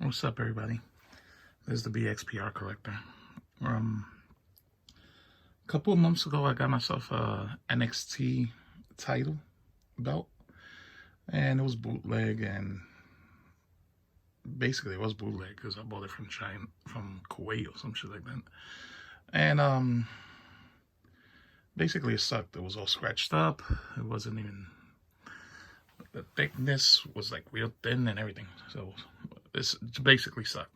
What's up, everybody? This is the BXPR collector. A couple of months ago, I got myself a NXT title belt, and it was bootleg, and basically it was bootleg because I bought it from China, from Kuwait or some shit like that. And basically it sucked. It was all scratched up. It wasn't even, the thickness was like real thin and everything. So it basically sucked.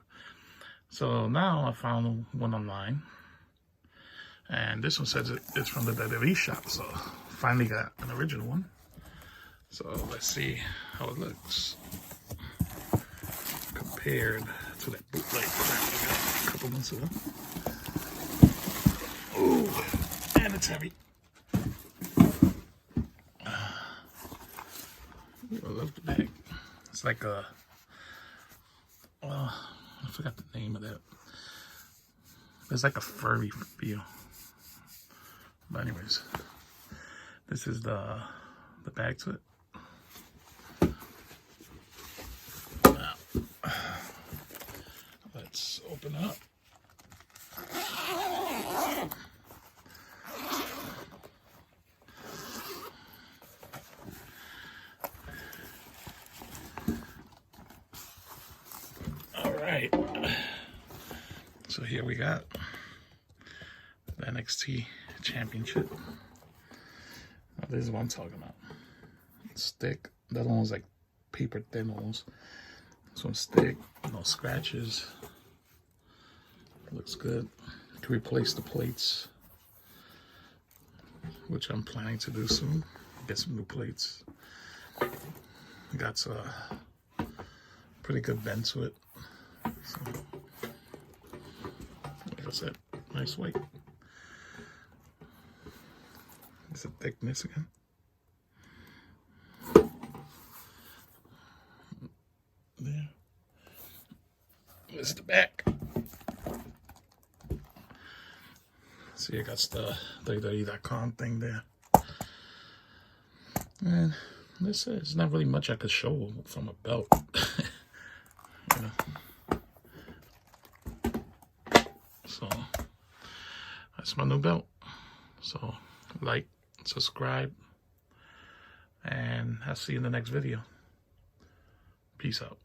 So now I found one online, and this one says it's from the WWE shop. So finally got an original one. So let's see how it looks compared to that bootleg crap I got a couple months ago. Ooh, and it's heavy. I love the bag. It's like a, I forgot the name of that. It's like a furry feel. But anyways, this is the bag to it. Now, let's open it up. All right. So here we got the NXT Championship. Now, this is what I'm talking about. It's thick. That one was like paper thin almost. This one's thick, no scratches. Looks good. You can replace the plates, which I'm planning to do soon. Get some new plates. Got a pretty good bend to it. So, like I said, nice weight. It's a thickness again. There. This is the back. See, I got the WWE.com thing there. And this is not really much I could show from a belt. You know. So that's my new belt. So like, subscribe, and I'll see you in the next video. Peace out.